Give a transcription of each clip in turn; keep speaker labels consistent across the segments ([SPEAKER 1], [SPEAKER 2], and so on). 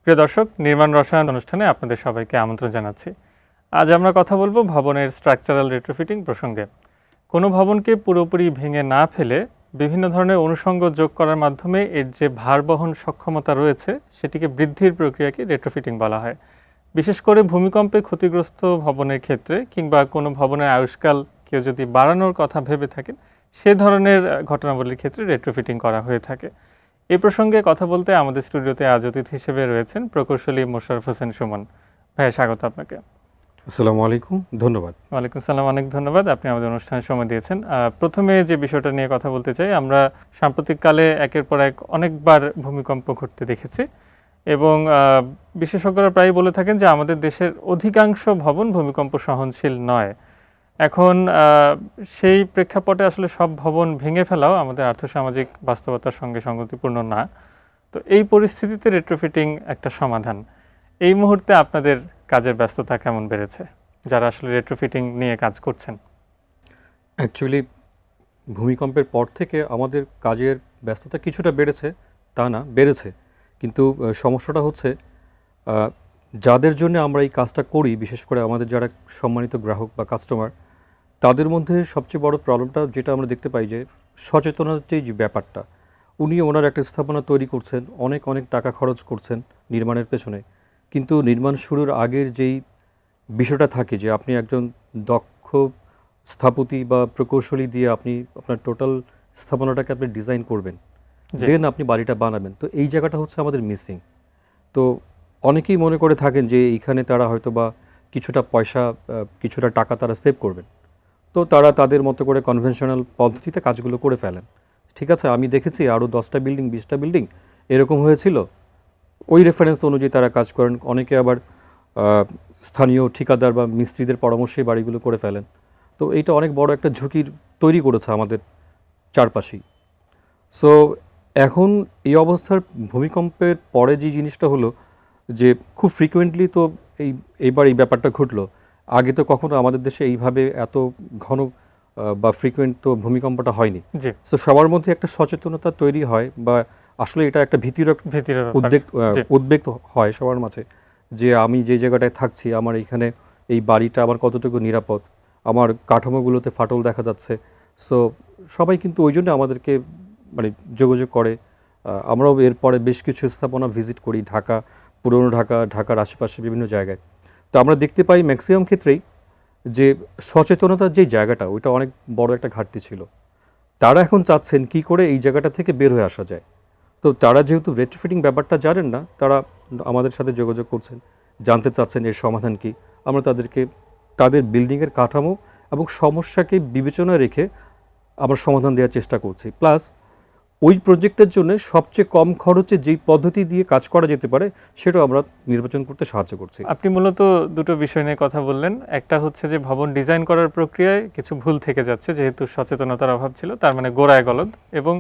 [SPEAKER 1] প্রিয় দর্শক, নির্মাণ রসায়ন অনুষ্ঠানে আপনাদের সবাইকে আমন্ত্রণ জানাচ্ছি। আজ আমরা কথা বলবো ভবনের স্ট্রাকচারাল রেট্রোফিটিং প্রসঙ্গে। কোনো ভবনকে পুরোপুরি ভেঙে না ফেলে বিভিন্ন ধরনের অনুষঙ্গ যোগ করার মাধ্যমে এর যে ভার বহন সক্ষমতা রয়েছে সেটিকে বৃদ্ধির প্রক্রিয়াকে রেট্রোফিটিং বলা হয়। বিশেষ করে ভূমিকম্পে ক্ষতিগ্রস্ত ভবনের ক্ষেত্রে কিংবা কোনো ভবনের আয়ুষ্কাল কেউ যদি বাড়ানোর কথা ভেবে থাকেন, সে ধরনের ঘটনাবলীর ক্ষেত্রে রেট্রোফিটিং করা হয়ে থাকে। এই প্রসঙ্গে কথা বলতে আমাদের স্টুডিওতে আজ অতিথি হিসেবে রয়েছেন প্রকৌশলী মোশাররফ হোসেন সুমন। ভাইয়া, স্বাগত আপনাকে।
[SPEAKER 2] আসসালামু আলাইকুম, ধন্যবাদ।
[SPEAKER 1] ওয়ালাইকুম সালাম, অনেক ধন্যবাদ, আপনি আমাদের অনুষ্ঠানে সময় দিয়েছেন। প্রথমে যে বিষয়টা নিয়ে কথা বলতে চাই, আমরা সাম্প্রতিককালে একের পর এক অনেকবার ভূমিকম্প ঘটতে দেখেছি এবং বিশেষজ্ঞরা প্রায় বলে থাকেন যে আমাদের দেশের অধিকাংশ ভবন ভূমিকম্প সহনশীল নয়। এখন সেই প্রেক্ষাপটে আসলে সব ভবন ভেঙে ফেলাও আমাদের আর্থসামাজিক বাস্তবতার সঙ্গে সঙ্গতিপূর্ণ না। তো এই পরিস্থিতিতে রেট্রোফিটিং একটা সমাধান। এই মুহূর্তে আপনাদের কাজের ব্যস্ততা কেমন বেড়েছে, যারা আসলে রেট্রোফিটিং নিয়ে কাজ করছেন?
[SPEAKER 2] অ্যাকচুয়ালি ভূমিকম্পের পর থেকে আমাদের কাজের ব্যস্ততা কিছুটা বেড়েছে, তা না, বেড়েছে। কিন্তু সমস্যাটা হচ্ছে যাদের জন্য আমরা এই কাজটা করি, বিশেষ করে আমাদের যারা সম্মানিত গ্রাহক বা কাস্টমার, তাদের মধ্যে সবচেয়ে বড় প্রবলেমটা যেটা আমরা দেখতে পাই যে সচেতনতার যে ব্যাপারটা, উনি ওনার একটা স্থাপনা তৈরি করছেন, অনেক অনেক টাকা খরচ করছেন নির্মাণের পেছনে, কিন্তু নির্মাণ শুরুর আগের যেই বিষয়টা থাকে যে আপনি একজন দক্ষ স্থপতি বা প্রকৌশলী দিয়ে আপনি আপনার টোটাল স্থাপনাটাকে আপনি ডিজাইন করবেন, দেন আপনি বাড়িটা বানাবেন। তো এই জায়গাটা হচ্ছে আমাদের মিসিং। তো অনেকেই মনে করে থাকেন যে এইখানে তারা হয়তো বা কিছুটা পয়সা, কিছুটা টাকা তারা সেভ করবেন, তো তারা তাদের মতো করে কনভেনশনাল পদ্ধতিতে কাজগুলো করে ফেলেন। ঠিক আছে, আমি দেখেছি আরও 10টা বিল্ডিং 20টা বিল্ডিং এরকম হয়েছিল, ওই রেফারেন্স অনুযায়ী তারা কাজ করেন। অনেকে আবার স্থানীয় ঠিকাদার বা মিস্ত্রিদের পরামর্শে বাড়িগুলো করে ফেলেন। তো এইটা অনেক বড় একটা ঝুঁকির তৈরি করেছে আমাদের চারপাশেই। সো এখন এই অবস্থার ভূমিকম্পের পরে যে জিনিসটা হলো যে খুব ফ্রিকুয়েন্টলি তো এইবার এই ব্যাপারটা ঘটলো। আগে তো কখনো আমাদের দেশে এইভাবে এত ঘন বা ফ্রিকুয়েন্ট তো ভূমিকম্পটা হয়নি। সো সবার মধ্যে একটা সচেতনতা তৈরি হয়, বা আসলে এটা একটা ভীতির উদ্বেগ হয় সবার মাঝে, যে আমি যে জায়গাটায় থাকছি, আমার এইখানে এই বাড়িটা আমার কতটুকু নিরাপদ, আমার কাঠামোগুলোতে ফাটল দেখা যাচ্ছে। সো সবাই কিন্তু ওই জন্য আমাদেরকে মানে যোগাযোগ করে। আমরাও এরপরে বেশ কিছু স্থাপনা ভিজিট করি, ঢাকা, পুরনো ঢাকা, ঢাকার আশেপাশে বিভিন্ন জায়গায়। তো আমরা দেখতে পাই ম্যাক্সিমাম ক্ষেত্রেই যে সচেতনতার যে জায়গাটা, ওইটা অনেক বড় একটা ঘাটতি ছিল। তারা এখন চাচ্ছেন কি করে এই জায়গাটা থেকে বের হয়ে আসা যায়। তো তারা যেহেতু রেট্রোফিটিং ব্যাপারটা জানেন না, তারা আমাদের সাথে যোগাযোগ করছেন, জানতে চাচ্ছেন এর সমাধান কি। আমরা তাদেরকে তাদের বিল্ডিংয়ের কাঠামো এবং সমস্যাকে বিবেচনায় রেখে আমরা সমাধান দেওয়ার চেষ্টা করছি। প্লাস ওই প্রজেক্টের জন্য সবচেয়ে কম খরচে যেই পদ্ধতি দিয়ে কাজ করা যেতে পারে সেটাও আমরা নির্বাচন করতে সাহায্য করছি।
[SPEAKER 1] আপনি মূলত দুটো বিষয় নিয়ে কথা বললেন। একটা হচ্ছে যে ভবন ডিজাইন করার প্রক্রিয়ায় কিছু ভুল থেকে যাচ্ছে, যেহেতু সচেতনতার অভাব ছিল, তার মানে গোড়ায় গলদ, এবং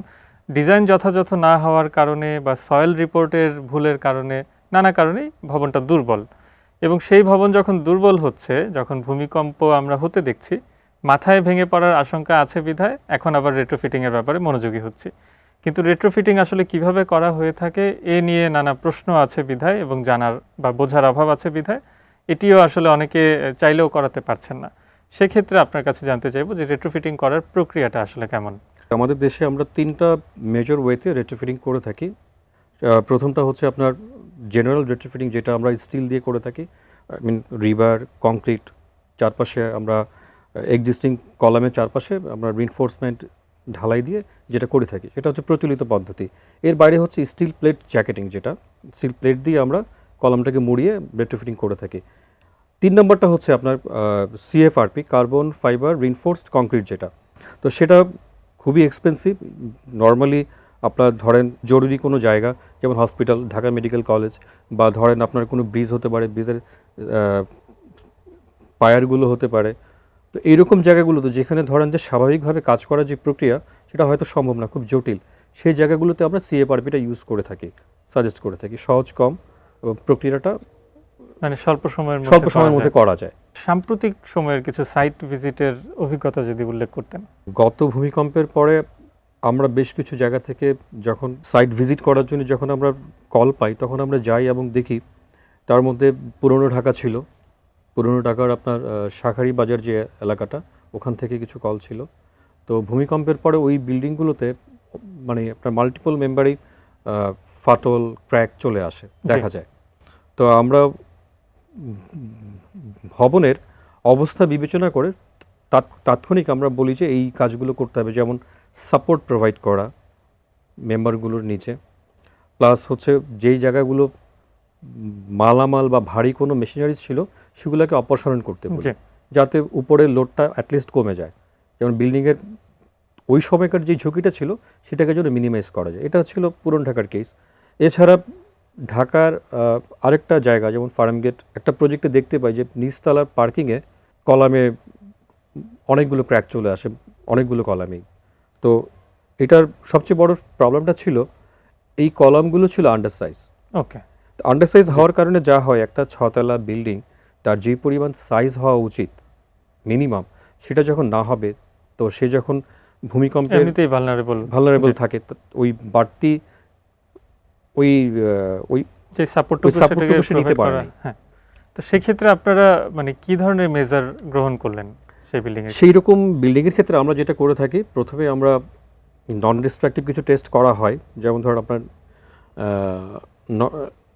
[SPEAKER 1] ডিজাইন যথাযথ না হওয়ার কারণে বা সয়েল রিপোর্টের ভুলের কারণে, নানা কারণেই ভবনটা দুর্বল। এবং সেই ভবন যখন দুর্বল হচ্ছে, যখন ভূমিকম্প আমরা হতে দেখছি, মাথায় ভেঙে পড়ার আশঙ্কা আছে বিধায় এখন আবার রেট্রোফিটিংয়ের ব্যাপারে মনোযোগী হচ্ছি। কিন্তু রেট্রোফিটিং আসলে কিভাবে করা হয়ে থাকে এ নিয়ে নানা প্রশ্ন আছে বিধায়, এবং জানার বা বোঝার অভাব আছে বিধায় এটিও আসলে অনেকে চাইলেও করাতে পারছেন না। সেক্ষেত্রে আপনার কাছে জানতে চাইবো যে রেট্রোফিটিং করার প্রক্রিয়াটা আসলে কেমন?
[SPEAKER 2] আমাদের দেশে আমরা 3টা মেজর ওয়েতে রেট্রোফিটিং করে থাকি। প্রথমটা হচ্ছে আপনার জেনারেল রেট্রোফিটিং, যেটা আমরা স্টিল দিয়ে করে থাকি, রিবার, কংক্রিট, চারপাশে আমরা এক্সিস্টিং কলামের চারপাশে আমরা রিনফোর্সমেন্ট ঢালাই দিয়ে যেটা করে থাকি, এটা হচ্ছে প্রচলিত পদ্ধতি। এর বাইরে হচ্ছে স্টিল প্লেট জ্যাকেটিং, যেটা স্টিল প্লেট দিয়ে আমরা কলামটাকে মুড়িয়ে রেট্রোফিটিং করে থাকি। 3 নম্বরটা হচ্ছে আপনার সিএফআরপি, কার্বন ফাইবার রিনফোর্সড কংক্রিট, যেটা তো সেটা খুবই এক্সপেন্সিভ। নর্মালি আপনার ধরেন জরুরি কোনো জায়গা, যেমন হসপিটাল, ঢাকা মেডিকেল কলেজ, বা ধরেন আপনার কোনো ব্রিজ হতে পারে, ব্রিজের পায়ারগুলো হতে পারে, তো এইরকম জায়গাগুলোতে যেখানে ধরেন যে স্বাভাবিকভাবে কাজ করার যে প্রক্রিয়া সেটা হয়তো সম্ভব না, খুব জটিল, সেই জায়গাগুলোতে আমরা সিএফআরপিটা ইউজ করে থাকি, সাজেস্ট করে থাকি। সহজ, কম এবং প্রক্রিয়াটা
[SPEAKER 1] মানে স্বল্প সময়ের
[SPEAKER 2] মধ্যে করা যায়।
[SPEAKER 1] সাম্প্রতিক সময়ের কিছু সাইট ভিজিটের অভিজ্ঞতা যদি উল্লেখ করতেন।
[SPEAKER 2] গত ভূমিকম্পের পরে আমরা বেশ কিছু জায়গা থেকে যখন সাইট ভিজিট করার জন্য যখন আমরা কল পাই তখন আমরা যাই এবং দেখি তার মধ্যে পুরনো ঢাকা ছিল, পুরনো ঢাকার আপনার শাঁখারি বাজার যে এলাকাটা ওখান থেকে কিছু কল ছিল। তো ভূমিকম্পের পরে ওই বিল্ডিংগুলোতে মানে আপনার মাল্টিপল মেম্বারই ফাটল ক্র্যাক চলে আসে দেখা যায়। তো আমরা ভবনের অবস্থা বিবেচনা করে তাৎক্ষণিক আমরা বলি যে এই কাজগুলো করতে হবে, যেমন সাপোর্ট প্রোভাইড করা মেম্বারগুলোর নিচে, প্লাস হচ্ছে যেই জায়গাগুলো মালামাল বা ভারী কোনো মেশিনারিজ ছিল সেগুলোকে অপসারণ করতে বলি, যাতে উপরের লোডটা অ্যাটলিস্ট কমে যায়। যেমন বিল্ডিংয়ের ওই সময়কার যে ঝুঁকিটা ছিল সেটাকে যেন মিনিমাইজ করা যায়। এটা ছিল পুরনো ঢাকার কেস। এছাড়া ঢাকার আরেকটা জায়গা যেমন ফার্মগেট একটা প্রজেক্টে দেখতে পাই যে নিচতলার পার্কিংয়ে কলামে অনেকগুলো ক্র্যাক চলে আসে, অনেকগুলো কলামেই। তো এটার সবচেয়ে বড় প্রবলেমটা ছিল এই কলামগুলো ছিল আন্ডারসাইজ।
[SPEAKER 1] ওকে,
[SPEAKER 2] আন্ডারসাইজ হওয়ার কারণে যা হয়, একটা 6 তলা বিল্ডিং তার যে পরিমাণ সাইজ হওয়া উচিত মিনিমাম সেটা যখন না হবে, তো সে যখন ভূমিকম্পে
[SPEAKER 1] এমনিতেই
[SPEAKER 2] ভালনারেবল থাকে, ওই বাড়তি ওই ওই
[SPEAKER 1] যে
[SPEAKER 2] সাপোর্টটুকু সে নিতে পারে না।
[SPEAKER 1] হ্যাঁ, তো সেক্ষেত্রে আপনারা মানে কি ধরনের মেজার গ্রহণ করলেন সেই বিল্ডিংয়ে?
[SPEAKER 2] সেই রকম বিল্ডিংয়ের ক্ষেত্রে আমরা যেটা করে থাকি, প্রথমে আমরা নন ডিস্ট্রাকটিভ কিছু টেস্ট করা হয়। যেমন ধরুন আপনার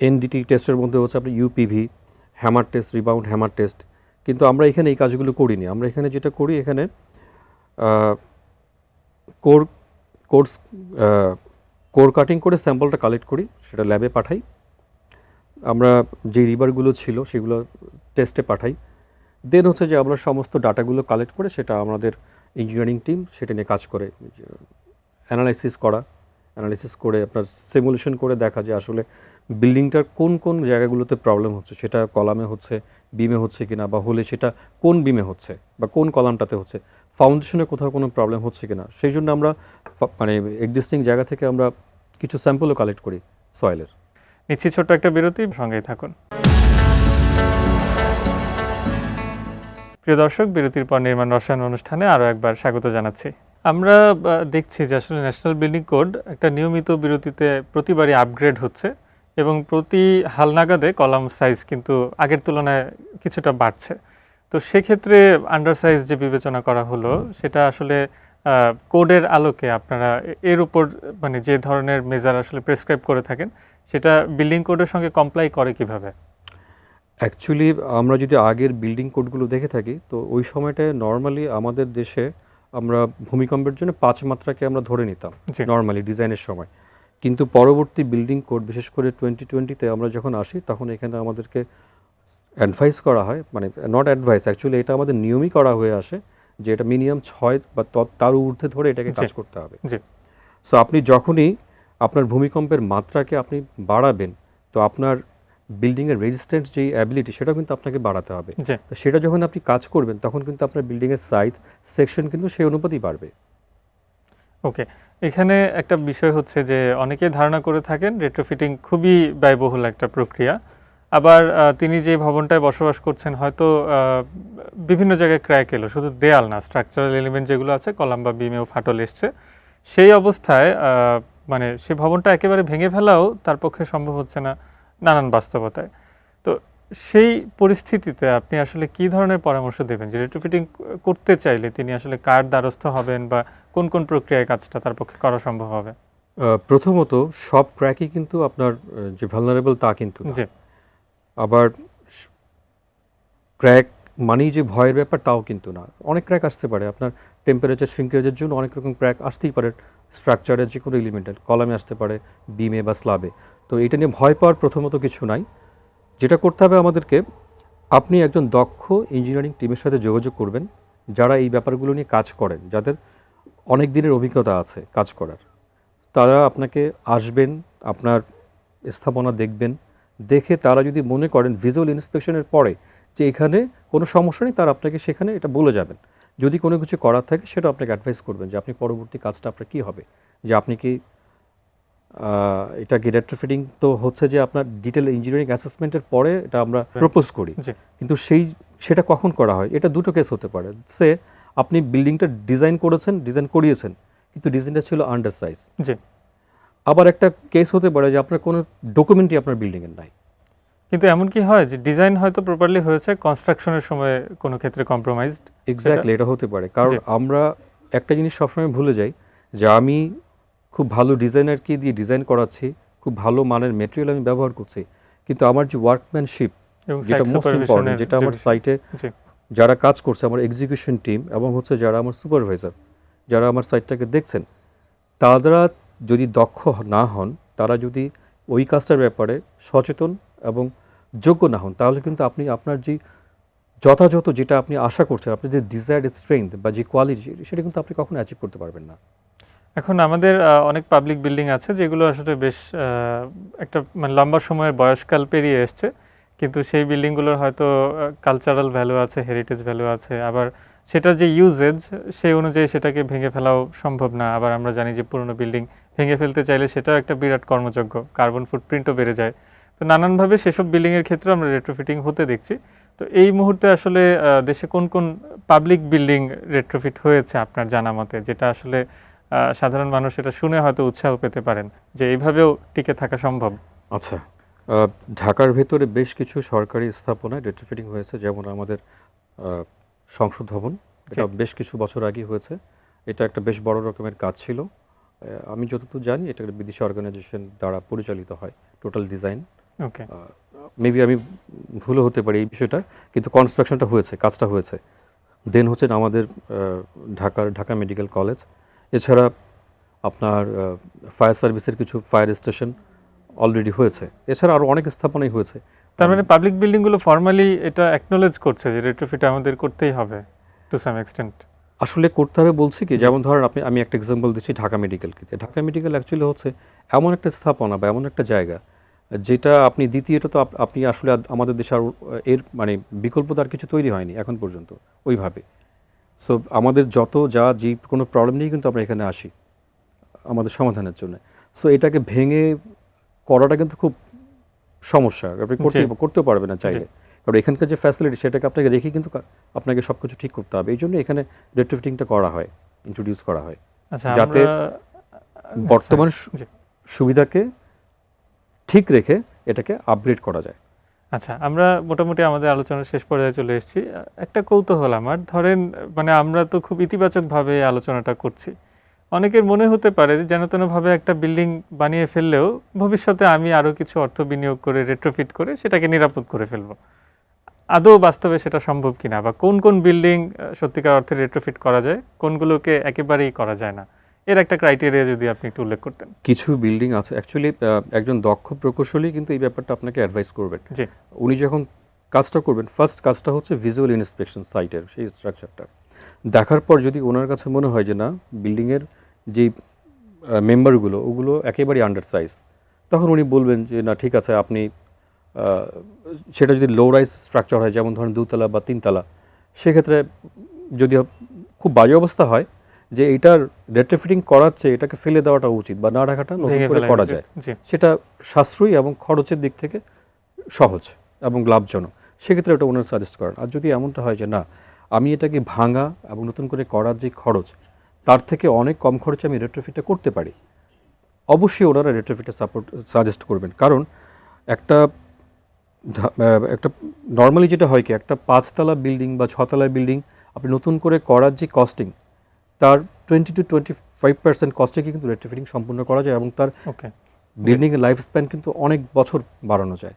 [SPEAKER 2] এনডিটি টেস্টের মধ্যে হচ্ছে আপনার UPV, hammer test, rebound hammer test. কিন্তু আমরা এখানে এই কাজগুলো করিনি। আমরা এখানে যেটা করি, এখানে কোর কাটিং করে স্যাম্পলটা কালেক্ট করি, সেটা ল্যাবে পাঠাই। আমরা যে রিবারগুলো ছিল সেগুলো টেস্টে পাঠাই। দেন হচ্ছে যে আমরা সমস্ত ডাটাগুলো কালেক্ট করে সেটা আমাদের ইঞ্জিনিয়ারিং টিম সেটা নিয়ে কাজ করে, অ্যানালাইসিস করে আপনার সিমুলেশন করে দেখা যে আসলে বিল্ডিংটার কোন কোন জায়গাগুলোতে প্রবলেম হচ্ছে, সেটা কলামে হচ্ছে, বিমে হচ্ছে কিনা, বা হলে সেটা কোন বিমে হচ্ছে বা কোন কলামটাতে হচ্ছে, ফাউন্ডেশনে কোথাও কোনো প্রবলেম হচ্ছে কিনা। সেই জন্য আমরা মানে এক্সিস্টিং জায়গা থেকে আমরা কিছু স্যাম্পলও কালেক্ট করি সয়েলের।
[SPEAKER 1] নিচ্ছি ছোট্ট একটা বিরতি, সঙ্গেই থাকুন। প্রিয় দর্শক, বিরতির পর নির্মাণ রসায়ন অনুষ্ঠানে আরও একবার স্বাগত জানাচ্ছি। আমরা দেখছি যে আসলে ন্যাশনাল বিল্ডিং কোড একটা নিয়মিত বিরতিতে প্রতিবারই আপগ্রেড হচ্ছে এবং প্রতি হালনাগাদে কলাম সাইজ কিন্তু আগের তুলনায় কিছুটা বাড়ছে। তো সেক্ষেত্রে আন্ডার সাইজ যে বিবেচনা করা হলো, সেটা আসলে কোডের আলোকে আপনারা এর উপর মানে যে ধরনের মেজার আসলে প্রেসক্রাইব করে থাকেন, সেটা বিল্ডিং কোডের সঙ্গে কমপ্লাই করে কিভাবে?
[SPEAKER 2] অ্যাকচুয়ালি আমরা যদি আগের বিল্ডিং কোডগুলো দেখে থাকি, তো ওই সময়টায় নর্মালি আমাদের দেশে আমরা ভূমিকম্পের জন্য 5 মাত্রাকে আমরা ধরে নিতাম নর্মালি ডিজাইনের সময়। কিন্তু পরবর্তী বিল্ডিং কোড, বিশেষ করে 2020-তে আমরা যখন আসি, তখন এখানে আমাদেরকে অ্যাডভাইস করা হয়, মানে নট অ্যাডভাইস, অ্যাকচুয়ালি এটা আমাদের নিয়মই করা হয়ে আসে যে এটা মিনিমাম 6 বা তার ঊর্ধ্বে ধরে এটাকে কাজ করতে হবে। সো আপনি যখনই আপনার ভূমিকম্পের মাত্রাকে আপনি বাড়াবেন, তো আপনার বিল্ডিংয়ের রেজিস্ট্যান্স যেই অ্যাবিলিটি সেটা কিন্তু আপনাকে বাড়াতে হবে। তো সেটা যখন আপনি কাজ করবেন, তখন কিন্তু আপনার বিল্ডিংয়ের সাইজ সেকশন কিন্তু সেই অনুপাতেই বাড়বে।
[SPEAKER 1] ওকে, এখানে একটা বিষয় হচ্ছে যে অনেকেই ধারণা করে থাকেন রেট্রোফিটিং খুবই ব্যয়বহুল একটা প্রক্রিয়া। আবার তিনি যে ভবনটায় বসবাস করছেন হয়তো বিভিন্ন জায়গায় ক্র্যাক এলো, শুধু দেয়াল না, স্ট্রাকচারাল এলিমেন্ট যেগুলো আছে কলাম বা বিমেও ফাটল এসছে। সেই অবস্থায় মানে সে ভবনটা একেবারে ভেঙে ফেলাও তার পক্ষে সম্ভব হচ্ছে না নানান বাস্তবতায়। তো সেই পরিস্থিতিতে আপনি আসলে কি ধরনের পরামর্শ দেবেন যে রেট্রোফিটিং করতে চাইলে তিনি আসলে কার দ্বারস্থ হবেন বা কোন কোন প্রক্রিয়ায় কাজটা তার পক্ষে করা সম্ভব হবে?
[SPEAKER 2] প্রথমত সব ক্র্যাকই কিন্তু আপনার যে ভালনারেবল তা কিন্তু না। আবার ক্র্যাক মানেই যে ভয়ের ব্যাপার তাও কিন্তু না। অনেক ক্র্যাক আসতে পারে, আপনার টেম্পারেচার শ্রিঙ্কেজের জন্য অনেক রকম ক্র্যাক আসতেই পারে স্ট্রাকচারের যে কোনো এলিমেন্টের, কলামে আসতে পারে, বিমে বা স্ল্যাবে। তো এটা নিয়ে ভয় পাওয়ার প্রথমত কিছু নাই। যেটা করতে হবে আমাদেরকে, আপনি একজন দক্ষ ইঞ্জিনিয়ারিং টিমের সাথে যোগাযোগ করবেন যারা এই ব্যাপারগুলো নিয়ে কাজ করেন, যাদের অনেক দিনের অভিজ্ঞতা আছে কাজ করার। তারা আপনাকে আসবেন, আপনার স্থাপনা দেখবেন, দেখে তারা যদি মনে করেন ভিজুয়াল ইন্সপেকশনের পরে যে এখানে কোনো সমস্যা নেই, তারা আপনাকে সেখানে এটা বলে যাবেন। যদি কোনো কিছু করার থাকে সেটা আপনাকে অ্যাডভাইস করবেন যে আপনি পরবর্তী কাজটা আপনার কী হবে, যে আপনি কি এটা কি রেট্রোফিটিং তো হচ্ছে যে আপনার ডিটেল ইঞ্জিনিয়ারিং অ্যাসেসমেন্টের পরে এটা আমরা প্রপোজ করি। কিন্তু সেটা কখন করা হয়, এটা দুটো কেস হতে পারে। সে আপনি বিল্ডিংটা ডিজাইন করিয়েছেন, কিন্তু ডিজাইনটা ছিল আন্ডার সাইজ।
[SPEAKER 1] জি।
[SPEAKER 2] আবার একটা কেস হতে পারে যে আপনার কোনো ডকুমেন্টই আপনার বিল্ডিংয়ের নাই।
[SPEAKER 1] কিন্তু এমন কি হয় যে ডিজাইন হয়তো প্রপারলি হয়েছে, কনস্ট্রাকশনের সময় কোনো ক্ষেত্রে কম্প্রোমাইজড?
[SPEAKER 2] এক্স্যাক্টলি, এটা হতে পারে। কারণ
[SPEAKER 1] জি।
[SPEAKER 2] আমরা একটা জিনিস সবসময় ভুলে যাই যে আমি খুব ভালো ডিজাইনারকে দিয়ে ডিজাইন করাচ্ছি, খুব ভালো মানের মেটেরিয়াল আমি ব্যবহার করছি, কিন্তু আমার যে ওয়ার্কম্যানশিপ,
[SPEAKER 1] এবং
[SPEAKER 2] যেটা মোস্ট ইম্পর্টেন্ট, যেটা আমার সাইটে
[SPEAKER 1] জি।
[SPEAKER 2] যারা কাজ করছে, আমার এক্সিকিউশন টিম এবং হচ্ছে যারা আমার সুপারভাইজার, যারা আমার সাইটটাকে দেখছেন, তারা যদি দক্ষ না হন, তারা যদি ওই কাজটার ব্যাপারে সচেতন এবং যোগ্য না হন, তাহলে কিন্তু আপনি আপনার যে যথাযথ যেটা আপনি আশা করছেন, আপনার যে ডিজায়ার্ড স্ট্রেংথ বা যে কোয়ালিটি, সেটা কিন্তু আপনি কখনো অ্যাচিভ করতে পারবেন না।
[SPEAKER 1] এখন আমাদের অনেক পাবলিক বিল্ডিং আছে যেগুলো আসলে বেশ একটা মানে লম্বা সময়ের বয়সকাল পেরিয়ে এসছে, কিন্তু সেই বিল্ডিংগুলোর হয়তো কালচারাল ভ্যালু আছে, হেরিটেজ ভ্যালু আছে, আবার সেটার যে ইউজেজ সেই অনুযায়ী সেটাকে ভেঙে ফেলাও সম্ভব না। আবার আমরা জানি যে পুরনো বিল্ডিং ভেঙে ফেলতে চাইলে সেটাও একটা বিরাট কর্মযজ্ঞ, কার্বন ফুটপ্রিন্টও বেড়ে যায়। তো নানানভাবে সেসব বিল্ডিংয়ের ক্ষেত্রে আমরা রেট্রোফিটিং হতে দেখছি। তো এই মুহূর্তে আসলে দেশে কোন কোন পাবলিক বিল্ডিং রেট্রোফিট হয়েছে আপনার জানা মতে, যেটা আসলে সাধারণ মানুষ এটা শুনে হয়তো উৎসাহ পেতে পারেন যে এইভাবেও টিকে থাকা সম্ভব?
[SPEAKER 2] আচ্ছা, ঢাকার ভেতরে বেশ কিছু সরকারি স্থাপনায় রেট্রোফিটিং হয়েছে, যেমন আমাদের সংসদ ভবন, এটা বেশ কিছু বছর আগে হয়েছে। এটা একটা বেশ বড় রকমের কাজ ছিল। আমি যতদূর জানি এটা একটা বিদেশি অর্গানাইজেশন দ্বারা পরিচালিত হয়, টোটাল ডিজাইন।
[SPEAKER 1] ওকে।
[SPEAKER 2] মেবি আমি ভুলও হতে পারি এই বিষয়টা, কিন্তু কনস্ট্রাকশনটা হয়েছে, কাজটা হয়েছে। দেন হচ্ছেন আমাদের ঢাকা মেডিকেল কলেজ, এছাড়া আপনার ফায়ার সার্ভিসের কিছু ফায়ার স্টেশন অলরেডি হয়েছে, এছাড়া আরও অনেক স্থাপনাই হয়েছে।
[SPEAKER 1] তার মানে পাবলিক বিল্ডিংগুলো ফর্মালি এটা অ্যাকনোলেজ করছে যে রেট্রোফিট আমাদের করতেই হবে টু সাম এক্সটেন্ট।
[SPEAKER 2] আসলে করতে হবে বলছি কি, যেমন ধরেন আমি একটা এক্সাম্পল দিচ্ছি ঢাকা মেডিকেলকে। ঢাকা মেডিকেল অ্যাকচুয়ালি হচ্ছে এমন একটা স্থাপনা বা এমন একটা জায়গা যেটা আপনি দ্বিতীয়ত তো আপনি আসলে আমাদের দেশে আর এর মানে বিকল্প তার কিছু তৈরি হয়নি এখন পর্যন্ত ওইভাবে। সো আমাদের যত যে কোনো প্রবলেম নিয়ে কিন্তু আমরা এখানে আসি আমাদের সমাধানের জন্য। সো এটাকে ভেঙে করাটা কিন্তু খুব সমস্যা, আপনি করতেও পারবেন না চাইলে, কারণ এখানকার যে ফ্যাসিলিটি সেটাকে আপনাকে রেখে কিন্তু আপনাকে সব কিছু ঠিক করতে হবে। এই জন্য এখানে রেট্রোফিটিংটা করা হয়, ইন্ট্রোডিউস করা হয়, যাতে বর্তমান সুবিধাকে ঠিক রেখে এটাকে আপগ্রেড করা যায়।
[SPEAKER 1] আচ্ছা, আমরা মোটামুটি আমাদের আলোচনার শেষ পর্যায়ে চলে এসেছি। একটা কৌতূহল আমার, ধরেন মানে আমরা তো খুব ইতিবাচকভাবে আলোচনাটা করছি, অনেকের মনে হতে পারে যে যেন তেনভাবে একটা বিল্ডিং বানিয়ে ফেললেও ভবিষ্যতে আমি আরও কিছু অর্থ বিনিয়োগ করে রেট্রোফিট করে সেটাকে নিরাপদ করে ফেলবো। আদৌ বাস্তবে সেটা সম্ভব কিনা, বা কোন কোন বিল্ডিং সত্যিকার অর্থে রেট্রোফিট করা যায়, কোনগুলোকে একেবারেই করা যায় না, এর একটা ক্রাইটেরিয়া যদি আপনি একটু উল্লেখ করতেন।
[SPEAKER 2] কিছু বিল্ডিং আছে অ্যাকচুয়ালি, একজন দক্ষ প্রকৌশলী কিন্তু এই ব্যাপারটা আপনাকে অ্যাডভাইস করবেন।
[SPEAKER 1] জি।
[SPEAKER 2] উনি যখন কাজটা করবেন, ফার্স্ট কাজটা হচ্ছে ভিজুয়াল ইন্সপেকশন সাইটের সেই স্ট্রাকচারটা দেখার পর যদি ওনার কাছে মনে হয় যে না, বিল্ডিংয়ের যে মেম্বারগুলো ওগুলো একেবারেই আন্ডার সাইজ, তখন উনি বলবেন যে না ঠিক আছে, আপনি সেটা যদি লো রাইজ স্ট্রাকচার হয়, যেমন ধরেন 2 তলা বা 3 তলা, সেক্ষেত্রে যদি খুব বাজে অবস্থা হয় যে এটার রেট্রোফিটিং করাচ্ছে, এটাকে ফেলে দেওয়াটা উচিত বা না রাখাটা নতুন করে করা যায়, সেটা সাশ্রয়ী এবং খরচের দিক থেকে সহজ এবং লাভজনক, সেক্ষেত্রে ওটা ওনারা সাজেস্ট করেন। আর যদি এমনটা হয় যে না, আমি এটাকে ভাঙা এবং নতুন করে করার যে খরচ, তার থেকে অনেক কম খরচে আমি রেট্রোফিটটা করতে পারি, অবশ্যই ওনারা রেট্রোফিটটা সাজেস্ট করবেন। কারণ একটা নর্মালি যেটা হয় কি, একটা 5 তলা বিল্ডিং বা 6 তলা বিল্ডিং আপনি নতুন করে করার যে কস্টিং, তার 20 to 25% কস্টে কিন্তু রেট্রোফিটিং সম্পূর্ণ করা যায় এবং তার বিল্ডিংয়ের লাইফ স্প্যান কিন্তু অনেক বছর বাড়ানো যায়।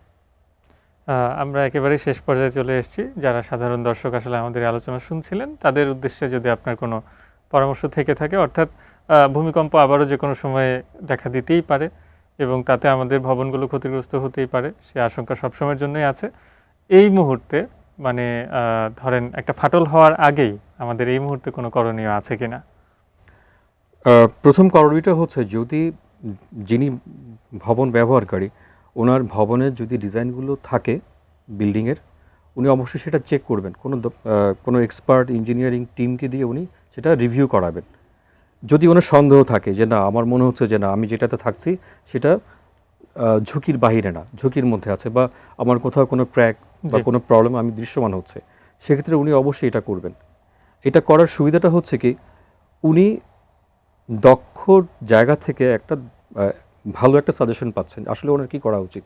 [SPEAKER 1] আমরা একেবারেই শেষ পর্যায়ে চলে এসেছি। যারা সাধারণ দর্শক আসলে আমাদের আলোচনা শুনছিলেন, তাদের উদ্দেশ্যে যদি আপনার কোনো পরামর্শ থেকে থাকে, অর্থাৎ ভূমিকম্প আবারও যে কোনো সময়ে দেখা দিতেই পারে এবং তাতে আমাদের ভবনগুলো ক্ষতিগ্রস্ত হতেই পারে, সে আশঙ্কা সবসময়ের জন্যই আছে। এই মুহূর্তে মানে ধরেন একটা ফাটল হওয়ার আগেই আমাদের এই মুহূর্তে কোনো করণীয় আছে কিনা?
[SPEAKER 2] প্রথম করণীয়টা হচ্ছে, যদি যিনি ভবন ব্যবহারকারী, ওনার ভবনের যদি ডিজাইনগুলো থাকে বিল্ডিংয়ের, উনি অবশ্যই সেটা চেক করবেন, কোনো এক্সপার্ট ইঞ্জিনিয়ারিং টিমকে দিয়ে উনি সেটা রিভিউ করাবেন। যদি ওনার সন্দেহ থাকে যে না, আমার মনে হচ্ছে যে না, আমি যেটাতে থাকছি সেটা ঝুঁকির বাহিরে না, ঝুঁকির মধ্যে আছে, বা আমার কোথাও কোনো ক্র্যাক বা কোনো প্রবলেম আমি দৃশ্যমান হচ্ছে, সেক্ষেত্রে উনি অবশ্যই এটা করবেন। এটা করার সুবিধাটা হচ্ছে কি, উনি দক্ষ জায়গা থেকে একটা ভালো একটা সাজেশন পাচ্ছেন আসলে ওনার কী করা উচিত।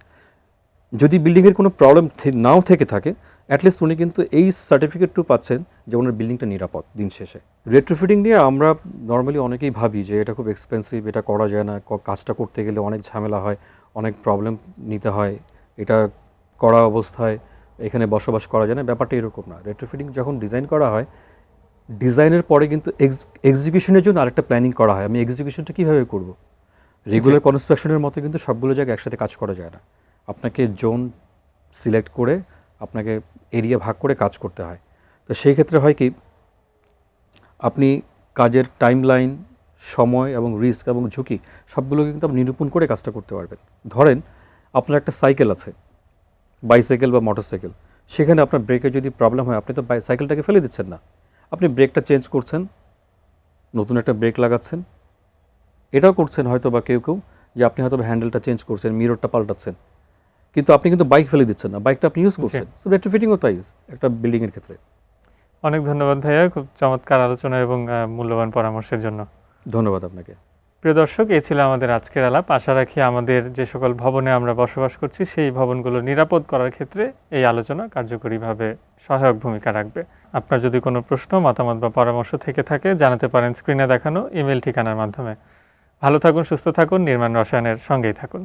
[SPEAKER 2] যদি বিল্ডিংয়ের কোনো প্রবলেম নাও থেকে থাকে, অ্যাটলিস্ট উনি কিন্তু এই সার্টিফিকেটটু পাচ্ছেন যে ওনার বিল্ডিংটা নিরাপদ দিন শেষে। রেট্রোফিটিং নিয়ে আমরা নর্মালি অনেকেই ভাবি যে এটা খুব এক্সপেন্সিভ, এটা করা যায় না, কাজটা করতে গেলে অনেক ঝামেলা হয়, অনেক প্রবলেম নিতে হয়, এটা করা অবস্থায় এখানে বসবাস করা যায় না। ব্যাপারটা এরকম না। রেট্রোফিটিং যখন ডিজাইন করা হয়, ডিজাইনের পরে কিন্তু এক্সিকিউশনের জন্য আরেকটা প্ল্যানিং করা হয়। আমি এক্সিকিউশনটা কীভাবে করব, রেগুলার কনস্ট্রাকশনের মতো কিন্তু সবগুলো জায়গায় একসাথে কাজ করা যায় না। আপনাকে জোন সিলেক্ট করে আপনাকে এরিয়া ভাগ করে কাজ করতে হয়। তো সেই ক্ষেত্রে হয় কি, আপনি কাজের টাইমলাইন, সময় এবং রিস্ক এবং ঝুঁকি সবগুলোকে কিন্তু আপনি নিরূপণ করে কাজটা করতে পারবেন। ধরেন আপনার একটা সাইকেল আছে, বাইসাইকেল বা মোটরসাইকেল, সেখানে আপনার ব্রেকে যদি প্রবলেম হয়, আপনি তো সাইকেলটাকে ফেলে দিচ্ছেন না, আপনি ব্রেকটা চেঞ্জ করছেন, নতুন একটা ব্রেক লাগাচ্ছেন। এটাও করছেন হয়তো বা কেউ কেউ যে আপনি হয়তো হ্যান্ডেলটা চেঞ্জ করছেন, মিররটা পাল্টাচ্ছেন, কিন্তু আপনি কিন্তু বাইক ফেলে দিচ্ছেন না, বাইকটা আপনি ইউজ করছেন। সো রেট্রোফিটিংও তাই একটা বিল্ডিংয়ের ক্ষেত্রে।
[SPEAKER 1] অনেক ধন্যবাদ ভাইয়া, খুব চমৎকার আলোচনা এবং মূল্যবান পরামর্শের জন্য।
[SPEAKER 2] ধন্যবাদ আপনাকে।
[SPEAKER 1] প্রিয় দর্শক, এই ছিল আমাদের আজকের আলাপ। আশা রাখি আমাদের যে সকল ভবনে আমরা বসবাস করছি সেই ভবনগুলো নিরাপদ করার ক্ষেত্রে এই আলোচনা কার্যকরীভাবে সহায়ক ভূমিকা রাখবে। আপনার যদি কোনো প্রশ্ন, মতামত বা পরামর্শ থেকে থাকে জানাতে পারেন স্ক্রিনে দেখানো ইমেল ঠিকানার মাধ্যমে। ভালো থাকুন, সুস্থ থাকুন, নির্মাণ রসায়নের সঙ্গেই থাকুন।